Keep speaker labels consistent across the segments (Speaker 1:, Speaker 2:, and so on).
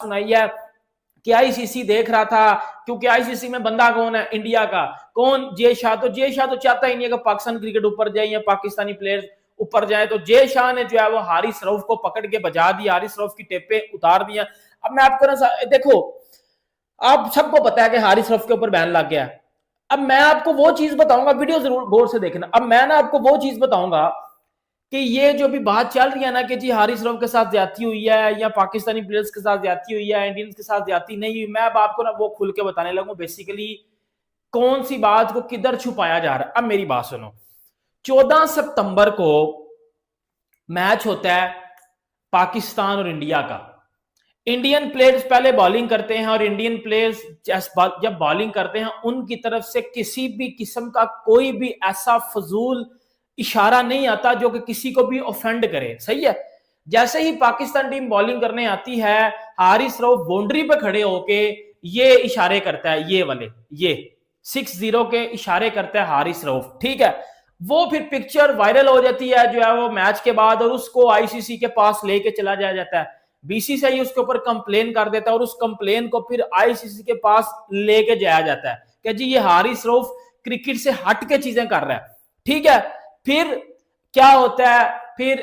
Speaker 1: सुनाई है कि आईसीसी देख रहा था, क्योंकि आईसीसी में बंदा कौन है इंडिया का, कौन, जय शाह। तो जय शाह तो चाहता ही नहीं है कि पाकिस्तान क्रिकेट ऊपर जाए या पाकिस्तानी प्लेयर्स ऊपर जाए। तो जय शाह ने जो है वो हारिस रऊफ को पकड़ के बजा दिया, हारिस रऊफ की टेपे उतार दिया। अब मैं आपको ना देखो, आप सबको पता है कि हारिस रऊफ के ऊपर बैन लग गया। अब मैं आपको वो चीज बताऊंगा, वीडियो जरूर गौर से देखना। अब मैं ना आपको वो चीज बताऊंगा कि ये जो भी बात चल रही है ना कि जी हारिस रऊफ के साथ ज्यादती हुई है या पाकिस्तानी प्लेयर्स के साथ ज्यादती हुई है, इंडियंस के साथ ज्यादती नहीं हुई, मैं अब आपको ना वो खुल के बताने लगूं बेसिकली कौन सी बात को किधर छुपाया जा रहा है। अब मेरी बात सुनो, 14 सितंबर को मैच होता है पाकिस्तान और इंडिया का। इंडियन प्लेयर्स पहले बॉलिंग करते हैं और इंडियन प्लेयर्स जब बॉलिंग करते हैं उनकी तरफ से किसी भी किस्म का कोई भी ऐसा फजूल इशारा नहीं आता जो कि किसी को भी ऑफेंड करे, सही है। जैसे ही पाकिस्तान टीम बॉलिंग करने आती है, हारिस रऊफ बाउंड्री पे खड़े होके ये इशारे करता है, ये वाले, ये 6-0 के इशारे करता है हारिस रऊफ, ठीक है। वो फिर पिक्चर वायरल हो जाती है जो है वो मैच के बाद, और उसको आईसीसी के पास लेके चला जाया जाता है। बीसीसीआई उसके ऊपर कंप्लेन कर देता है और उस कंप्लेन को फिर आईसीसी के पास लेके जाया जाता है कि जी ये हारिस रऊफ क्रिकेट से हट के चीजें कर रहा है, ठीक है। फिर क्या होता है, फिर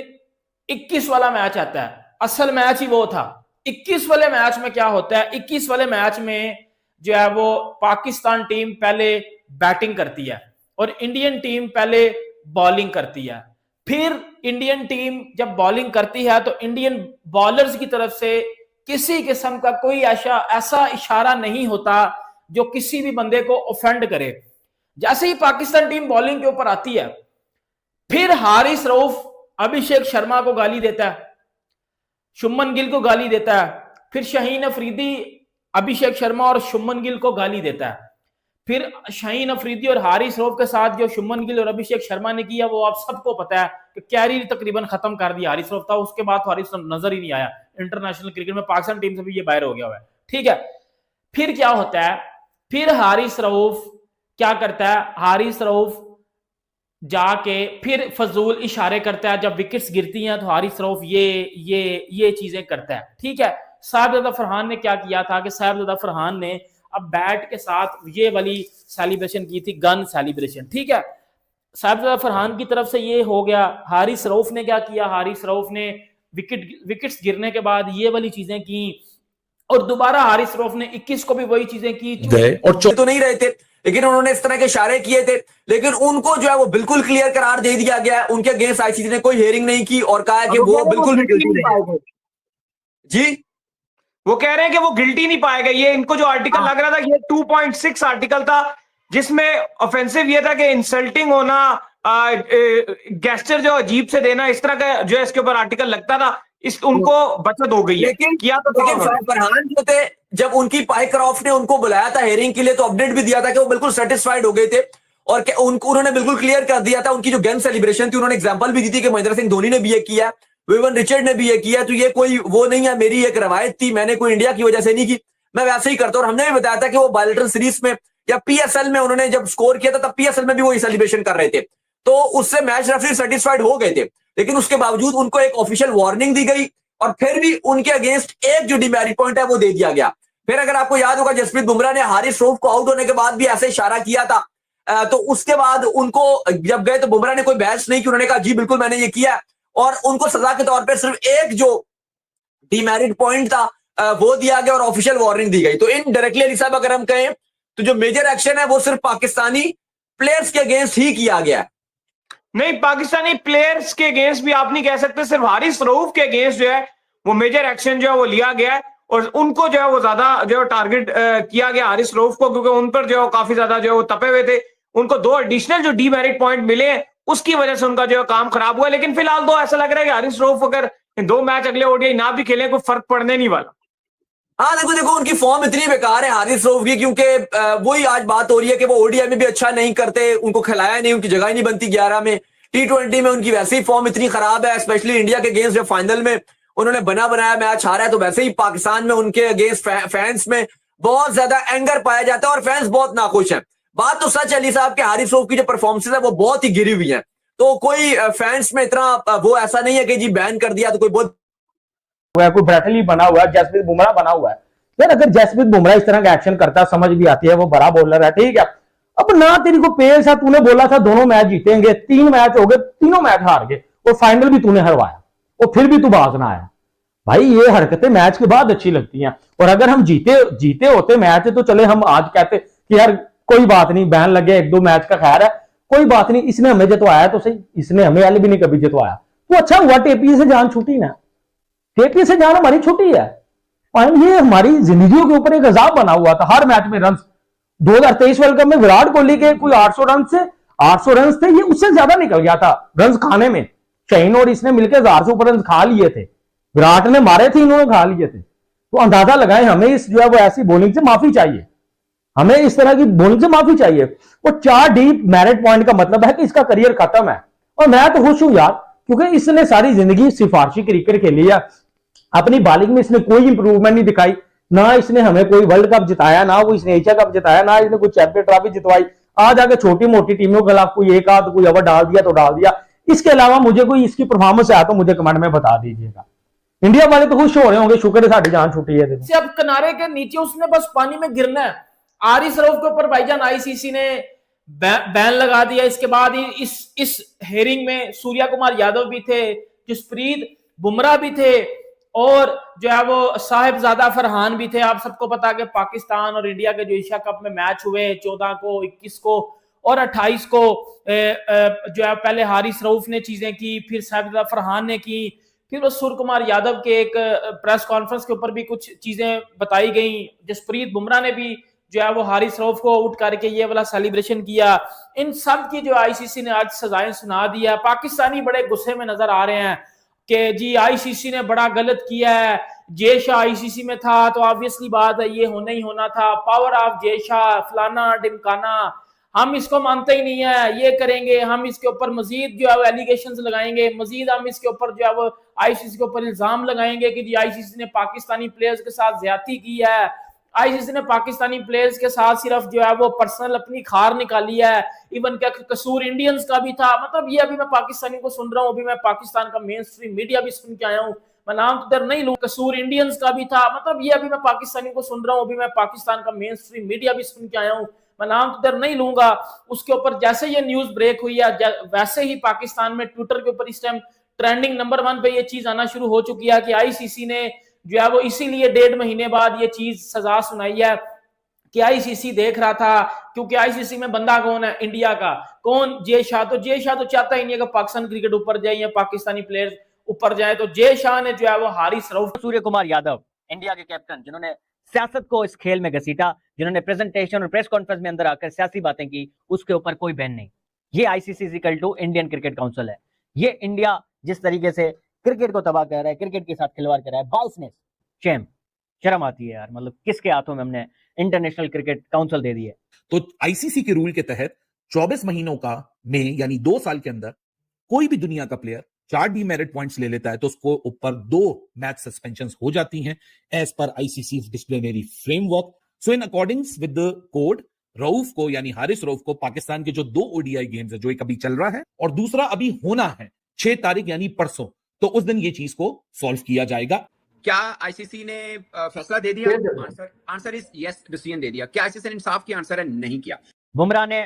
Speaker 1: 21 वाला मैच आता है, असल मैच ही वो था। 21 वाले मैच में क्या होता है, 21 वाले मैच में जो है वो पाकिस्तान टीम पहले बैटिंग करती है और इंडियन टीम पहले बॉलिंग करती है। फिर इंडियन टीम जब बॉलिंग करती है तो इंडियन बॉलर्स की तरफ से किसी किस्म का कोई ऐसा इशारा नहीं होता जो किसी भी बंदे को ऑफेंड करे। जैसे ही पाकिस्तान टीम बॉलिंग के ऊपर आती है, फिर हारिस रऊफ अभिषेक शर्मा को गाली देता है, शुभमन गिल को गाली देता है, फिर शाहीन अफरीदी अभिषेक शर्मा और शुभमन गिल को गाली देता है। फिर शाहीन अफरीदी और हारिस रऊफ के साथ जो शुभमन गिल और अभिषेक शर्मा ने किया वो आप सबको पता है कि कैरियर तकरीबन खत्म कर दिया हारिस रऊफ था। उसके बाद तो हारिस रऊफ नजर ही नहीं आया इंटरनेशनल क्रिकेट में, पाकिस्तान टीम से भी ये बाहर हो गया हुआ है, ठीक है। फिर क्या होता है, फिर हारिस रऊफ क्या करता है, हारिस रऊफ जाके फिर फजूल इशारे करता है। जब विकेट्स गिरती हैं तो हारिस रऊफ ये चीजें करता है, ठीक है। साहिबजादा फरहान ने क्या किया था कि साहिबजादा फरहान ने अब बैट के साथ ये वाली सेलिब्रेशन की थी, गन सेलिब्रेशन, ठीक है। साहिबजादा फरहान की तरफ से ये हो गया। हारिस रऊफ ने क्या किया, हारिस रऊफ ने विकेट्स गिरने के बाद ये वाली चीजें की और दोबारा हारिस रऊफ ने 21 को भी वही चीजें की
Speaker 2: और तो नहीं रहे थे, लेकिन उन्होंने इस तरह के इशारे किए थे, लेकिन उनको जो है वो बिल्कुल क्लियर करार दे दिया गया। उनके अगेंस्ट आईसीसी ने कोई हियरिंग नहीं की और कहा है कि वो बिल्कुल भी गिल्टी नहीं। जी,
Speaker 3: वो कह रहे हैं कि वो गिल्टी नहीं पाएगा। ये इनको जो आर्टिकल लग रहा था ये 2.6 आर्टिकल था जिसमें ऑफेंसिव ये था कि इंसल्टिंग होना, गेस्चर जो अजीब से देना, इस तरह का जो है इसके ऊपर आर्टिकल लगता था। इस उनको बचत हो गई है।
Speaker 2: लेकिन
Speaker 3: किया तो
Speaker 2: लेकिन फरहान जो थे, जब उनकी पाइक्रॉफ्ट ने उनको बुलाया था हेयरिंग के लिए तो अपडेट भी दिया था कि वो बिल्कुल सेटिस्फाइड हो गए थे और उन्होंने बिल्कुल क्लियर कर दिया था। उनकी जो गन सेलिब्रेशन थी उन्होंने एग्जांपल भी दी थी कि महेंद्र सिंह धोनी ने भी ये किया, विवन रिचर्ड ने भी ये किया, तो ये कोई वो नहीं है, मेरी एक रवायत थी, मैंने कोई इंडिया की वजह से नहीं की, मैं वैसे ही करता हूं। और हमने भी बताया था कि वो बायलैटरल सीरीज में या पीएसएल में उन्होंने जब स्कोर किया था तब पीएसएल में भी वो सेलिब्रेशन कर रहे थे, तो उससे मैच रेफरी सेटिस्फाइड हो गए थे। लेकिन उसके बावजूद उनको एक ऑफिशियल वार्निंग दी गई और फिर भी उनके अगेंस्ट एक जो डिमेरिट पॉइंट है वो दे दिया गया। फिर अगर आपको याद होगा जसप्रीत बुमराह ने हारिस रऊफ को आउट होने के बाद भी ऐसे इशारा किया था, तो उसके बाद उनको जब गए तो बुमराह ने कोई बहस नहीं की, उन्होंने कहा जी बिल्कुल मैंने ये किया, और उनको सजा के तौर पर सिर्फ एक जो डिमेरिट पॉइंट था वो दिया गया और ऑफिशियल वार्निंग दी गई। तो इनडायरेक्टली अली साहब अगर हम कहें तो जो मेजर एक्शन है वो सिर्फ पाकिस्तानी प्लेयर्स के अगेंस्ट ही किया गया है।
Speaker 3: नहीं, पाकिस्तानी प्लेयर्स के अगेंस्ट भी आप नहीं कह सकते, सिर्फ हारिस रऊफ के अगेंस्ट जो है वो मेजर एक्शन जो है वो लिया गया है और उनको जो है वो ज्यादा जो है टारगेट किया गया हारिस रऊफ को, क्योंकि उन पर जो है काफी ज्यादा जो है वो तपे हुए थे। उनको 2 एडिशनल जो डीमेरिट पॉइंट मिले हैं उसकी वजह से उनका जो है काम खराब हुआ। लेकिन फिलहाल तो ऐसा लग रहा है कि हारिस रऊफ अगर 2 मैच अगले ओडीआई ना भी खेले कोई फर्क पड़ने नहीं वाला।
Speaker 2: हाँ देखो उनकी फॉर्म इतनी बेकार है हारिस रऊफ की, क्योंकि वही आज बात हो रही है कि वो ओडीआई में भी अच्छा नहीं करते, उनको खिलाया नहीं, उनकी जगह ही नहीं बनती 11 में। T20 में उनकी वैसे ही फॉर्म इतनी खराब है, स्पेशली इंडिया के अगेंस्ट जब फाइनल में उन्होंने बना बनाया मैच हारा है, तो वैसे ही पाकिस्तान में उनके अगेंस्ट फैंस में बहुत ज्यादा एंगर पाया जाता है और फैंस बहुत नाखुश हैं। बात तो सच अली साहब के हारिस रऊफ की जो परफॉर्मेंस है वो बहुत ही गिरी हुई है, तो कोई फैंस में इतना वो ऐसा नहीं है कि जी बैन कर दिया तो कोई बहुत
Speaker 4: है, कोई ब्रैटली बना हुआ है, जसप्रीत बुमराह बना हुआ है। यार अगर जसप्रीत बुमराह इस तरह का एक्शन करता, समझ भी आती है, वो बड़ा बॉलर है, ठीक है। अब ना तेरी को पेस है, तूने बोला था दोनों मैच जीतेंगे, 3 मैच हो गए, तीनों मैच हार गए और फाइनल भी तूने हरवाया और फिर भी तू बाज ना आया। भाई ये हरकतें मैच के बाद अच्छी लगती हैं। और अगर हम जीते होते मैच तो चले हम आज कहते कि यार कोई बात नहीं, बैन लगे 1-2 मैच का खैर है, कोई बात नहीं, इसने हमें जितवाया तो सही, इसने हमें वाले भी नहीं कभी जितवाया। तो अच्छा हुआ टेपी से जान छूटी ना, टेपी से जान हमारी छुट्टी है। और ये हमारी जिंदगियों के ऊपर एक अजाब बना हुआ था, हर मैच में रन। 2023 वर्ल्ड कप में विराट कोहली के कोई 800 रन थे, ये उससे ज्यादा निकल गया था रन खाने में। शहीन और इसने मिलकर 1000 से ऊपर रन खा लिए थे, विराट ने मारे थे, इन्होंने खा लिए थे। तो अंदाजा लगाए, हमें इस जो है वो ऐसी बॉलिंग से माफी चाहिए, हमें इस तरह की बॉलिंग से माफी चाहिए। वो 4 डीप मेरिट पॉइंट का मतलब है कि इसका करियर खत्म है। और मैं तो खुश हूं यार, क्योंकि इसने सारी जिंदगी सिफारशी क्रिकेट खेली है, अपनी बॉलिंग में इसने कोई इंप्रूवमेंट नहीं दिखाई, ना इसने हमें कोई वर्ल्ड कप जिताया, ना वो इसने एशिया कप जिताया, ना इसने कोई चैंपियन ट्रॉफी जितवाई। आज आके छोटी मोटी टीमों के खिलाफ कोई एक आध कोई ओवर डाल दिया तो डाल दिया। इसके अलावा मुझे कोई इसकी परफॉर्मेंस आया तो मुझे कमेंट में बता दीजिएगा। इंडिया वाले तो खुश हो रहे होंगे, शुक्र है साड़ी जान छुट्टी है।
Speaker 1: अब किनारे के नीचे उसने बस पानी में गिरना है। आरिस रऊफ के ऊपर भाईजान आईसीसी ने बैन लगा दिया। इसके बाद इस हेयरिंग में सूर्या कुमार यादव भी थे, जसप्रीत बुमराह भी थे और जो है वो साहिबजादा फरहान भी थे। आप सबको पता कि पाकिस्तान और इंडिया के जो एशिया कप में मैच हुए 14 को, 21 को और 28 को जो है पहले हारिस रऊफ ने चीजें की, फिर साहिबजादा फरहान ने की, फिर वो सूर्य कुमार यादव के एक प्रेस कॉन्फ्रेंस के ऊपर भी कुछ चीजें बताई गई। जसप्रीत बुमराह ने भी जो है वो हारिस रऊफ को उठ करके ये वाला सेलिब्रेशन किया। इन सब की जो आईसीसी ने आज सजाएं सुना दी है। पाकिस्तानी बड़े गुस्से में नजर आ रहे हैं कि जी आईसीसी ने बड़ा गलत किया है, जय शाह आईसीसी में था तो ऑब्वियसली बात है ये होना ही होना था, पावर ऑफ जय शाह, फलाना डिमकाना, हम इसको मानते ही नहीं है, ये करेंगे, हम इसके ऊपर मजीद जो है वो एलिगेशंस लगाएंगे, मजीद हम इसके ऊपर जो है वो आईसीसी के ऊपर इल्जाम लगाएंगे कि जी आईसीसी ने पाकिस्तानी प्लेयर्स के साथ ज्यादती की है, आईसीसी ने पाकिस्तानी प्लेयर्स के साथ सिर्फ जो है वो पर्सनल अपनी खार निकाली है, इवन क्या कसूर इंडियंस का भी था। मतलब ये अभी मैं पाकिस्तानी को सुन रहा हूँ, अभी मैं पाकिस्तान का मेन स्ट्रीम मीडिया भी सुन के आया हूँ, मैं नाम तो इधर नहीं लूं, कसूर इंडियंस का भी था। मतलब ये अभी मैं पाकिस्तानी को सुन रहा हूँ, अभी मैं पाकिस्तान का मेन स्ट्रीम मीडिया भी सुन के आया हूँ, मैं नाम तो इधर नहीं लूंगा। उसके ऊपर जैसे ये न्यूज ब्रेक हुई है वैसे ही पाकिस्तान में ट्विटर के ऊपर इस टाइम ट्रेंडिंग नंबर 1 पे ये चीज आना शुरू हो चुकी है कि आईसीसी ने जो है वो इसीलिए 1.5 महीने बाद ये चीज सजा सुनाई है कि आईसीसी देख रहा था, क्योंकि आईसीसी में बंदा कौन है इंडिया का, कौन जय शाह तो चाहता ही नहीं है कि पाकिस्तान क्रिकेट ऊपर जाए या पाकिस्तानी प्लेयर्स ऊपर जाए। तो जय शाह ने जो है वो हारिस रऊफ,
Speaker 5: सूर्य कुमार यादव इंडिया के कैप्टन जिन्होंने सियासत को इस खेल में घसीटा, जिन्होंने प्रेजेंटेशन और प्रेस कॉन्फ्रेंस में अंदर आकर सियासी बातें की, उसके ऊपर कोई बैन नहीं। ये ICC equal to Indian cricket council है। ये इंडिया जिस तरीके से क्रिकेट को तबाह कर रहा है, क्रिकेट के साथ खिलवाड़ कर रहा है, बाउसनेस, शर्म आती है यार। मतलब किसके हाथों में हमने इंटरनेशनल क्रिकेट काउंसिल दे दी है।
Speaker 6: तो आईसीसी के रूल के तहत 24 महीनों का में यानी 2 साल के अंदर कोई भी दुनिया का प्लेयर 4 डीमेरिट पॉइंट्स ले लेता है तो उसको ऊपर 2 मैच सस्पेंशन हो जाती हैं as per ICC disciplinary framework. So in accordings with the code, Rauf को यानी हारिस रऊफ को पाकिस्तान के जो 2 ओडीआई गेम्स है, जो एक अभी चल रहा है और दूसरा अभी होना है 6 तारीख यानी परसों, तो उस दिन ये चीज को सॉल्व किया जाएगा।
Speaker 7: क्या आईसीसी ने फैसला दे दिया? आंसर इज यस, डिसीजन दे दिया। क्या आईसीसी ने इंसाफ किया? आंसर है नहीं किया।
Speaker 5: बुमराह ने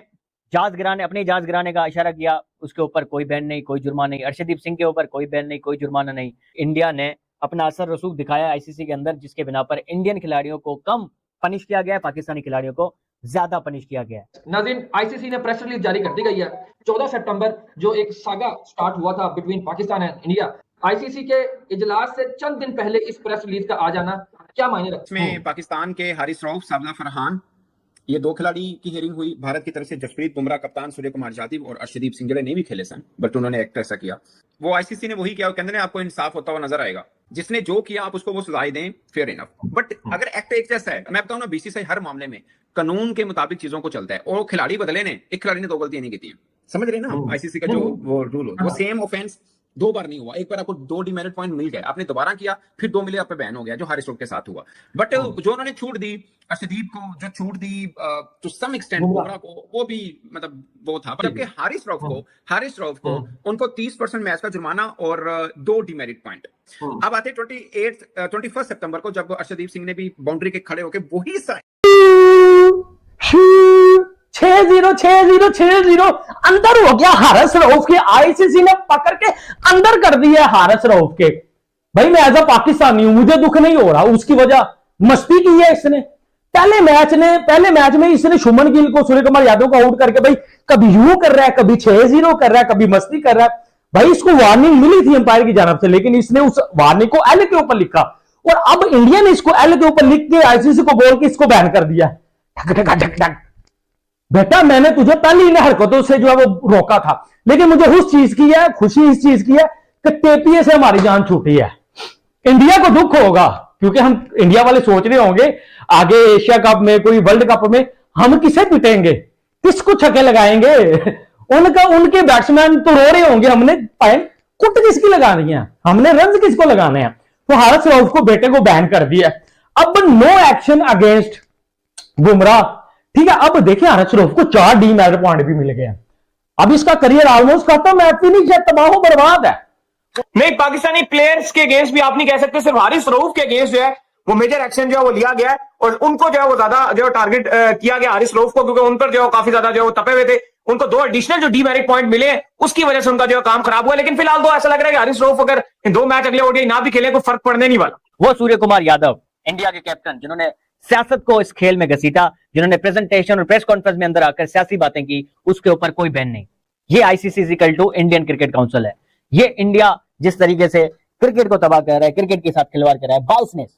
Speaker 5: अपनी जहाज गिराने का इशारा किया, उसके ऊपर कोई बैन नहीं, कोई जुर्माना नहीं। अर्शदीप सिंह के ऊपर कोई बैन नहीं, कोई जुर्माना नहीं। इंडिया ने अपना असर रसूख दिखाया आईसीसी के अंदर, जिसके बिना पर इंडियन खिलाड़ियों को कम पनिश किया गया है, पाकिस्तानी खिलाड़ियों को ज्यादा पनिश किया गया है।
Speaker 8: नाज़रीन, आईसीसी ने प्रेस रिलीज जारी कर दी गई है। 14 सितंबर जो एक सागा स्टार्ट हुआ था between Pakistan and India, ICC के इजलास से चंद दिन पहले इस प्रेस रिलीज का आ जाना क्या मायने रखता है?
Speaker 7: इसमें पाकिस्तान के हारिस रऊफ, साबिला फरहान, ये 2 खिलाड़ी की हियरिंग हुई। भारत की तरफ से जसप्रीत बुमराह कप्तान, सूर्य कुमार यादव और अर्शदीप सिंह नहीं भी खेले सन, बट उन्होंने एक्ट ऐसा किया। वो आईसीसी ने वही किया, वो कहते हैं आपको इंसाफ होता हुआ नजर आएगा, जिसने जो किया आप उसको वो सजाएं दें, फेयर इनफ। बट अगर एक्ट एक जैसा है, मैं बताऊं ना, बीसीसीआई हर मामले में कानून के मुताबिक चीजों को चलता है और खिलाड़ी बदले ने, एक खिलाड़ी ने 2 गलतियां नहीं की, समझ रहे ना आईसीसी का जो वो रूल हो, वो सेम ऑफेंस 2 बार नहीं हुआ, एक बार आपको 2 डीमेरिट पॉइंट मिल गए, आपने दोबारा किया, फिर 2 मिले, आप पे बैन हो गया, जो हारिस रऊफ के साथ हुआ। बट जो उन्होंने छूट दी अर्शदीप को, जो छूट दी टू सम एक्सटेंट बुमराह को, वो भी मतलब वो था। जबकि हारिस रऊफ को उनको 30% मैच का जुर्माना और 2 डीमेरिट पॉइंट। अब आते 21 सितंबर को, जब अर्शदीप सिंह ने भी बाउंड्री के खड़े होकर वही
Speaker 4: 6-0 अंदर हो गया हारिस रऊफ के। आईसीसी ने पकड़ के अंदर कर दिया हारिस रऊफ के। भाई मैं एज अ पाकिस्तानी हूं, मुझे दुख नहीं हो रहा, उसकी वजह मस्ती की है इसने। पहले मैच में इसने शुभमन गिल को, सूर्य कुमार यादव को आउट करके भाई कभी यूं कर रहा है, कभी 6-0 कर रहा है, कभी मस्ती कर रहा है। भाई इसको वार्निंग मिली थी अंपायर की जानब से, लेकिन इसने उस वार्निंग को एल के ऊपर लिखा और अब इंडिया ने इसको एल के ऊपर लिख के आईसीसी को बोल के इसको बैन कर दिया। बेटा मैंने तुझे पहले इन हरकतों से जो है वो रोका था, लेकिन मुझे खुशी इस चीज की है कि टेपीए से हमारी जान छूटी है। इंडिया को दुख होगा क्योंकि हम इंडिया वाले सोच रहे होंगे आगे एशिया कप में, कोई वर्ल्ड कप में हम किसे पिटेंगे, किसको छक्के लगाएंगे। उनके बैट्समैन तो रो रहे होंगे, हमने कुट किसकी लगानी है, हमने रन किसको लगाने हैं। तो हारिस रऊफ को बेटे को बैन कर दिया। अब नो एक्शन अगेंस्ट बुमराह, ठीक है। अब देखिए हारिस रऊफ को 4 डीमेरिट पॉइंट भी मिल गए। अब इसका करियर ऑलमोस्ट खत्म है, फिनिश है, तबाह बर्बाद है।
Speaker 3: नहीं, पाकिस्तानी प्लेयर्स के अगेंस्ट भी आप नहीं कह सकते, सिर्फ हारिस रऊफ के अगेंस्ट जो है वो मेजर एक्शन जो है वो लिया गया है और उनको जो है वो ज्यादा जो टारगेट किया गया हारिस रऊफ को, क्योंकि उन पर जो काफी ज्यादा जो तपे हुए थे। उनको 2 एडिशनल जो डीमेरिट पॉइंट मिले, उसकी वजह से उनका जो काम खराब हुआ। लेकिन फिलहाल तो ऐसा लग रहा है कि हारिस रऊफ अगर 2 मैच अगले ओडीआई ना भी खेले, कोई फर्क पड़ने नहीं वाला।
Speaker 5: वो सूर्य कुमार यादव, इंडिया के कैप्टन, जिन्होंने सियासत को इस खेल में घसीटा, जिन्होंने प्रेजेंटेशन और प्रेस कॉन्फ्रेंस में अंदर आकर सियासी बातें की, उसके ऊपर कोई बैन नहीं। ये आईसीसी इंडियन क्रिकेट काउंसिल है। ये इंडिया जिस तरीके से क्रिकेट को तबाह कर रहा है, क्रिकेट के साथ खिलवाड़ कर रहा है, बाउसनेस,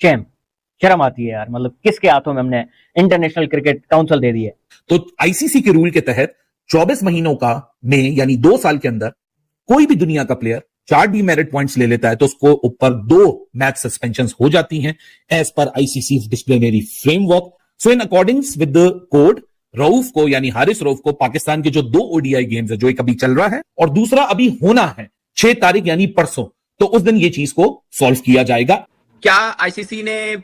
Speaker 5: शर्म आती है यार। मतलब किसके हाथों में हमने इंटरनेशनल क्रिकेट काउंसिल दे दी है।
Speaker 6: तो आईसीसी के रूल के तहत 24 महीनों का में यानी 2 साल के अंदर कोई भी दुनिया का प्लेयर 4 डीमेरिट पॉइंट्स ले लेता है तो उसको ऊपर 2 मैच सस्पेंशन हो जाती हैं as per ICC disciplinary framework. So in accordings with the code, Rauf को यानी हारिस रऊफ को पाकिस्तान के जो 2 ओडीआई गेम्स है, जो एक अभी चल रहा है और दूसरा अभी होना है 6 तारीख यानी परसों, तो उस दिन ये चीज को सॉल्व किया जाएगा।
Speaker 7: क्या आईसीसी ने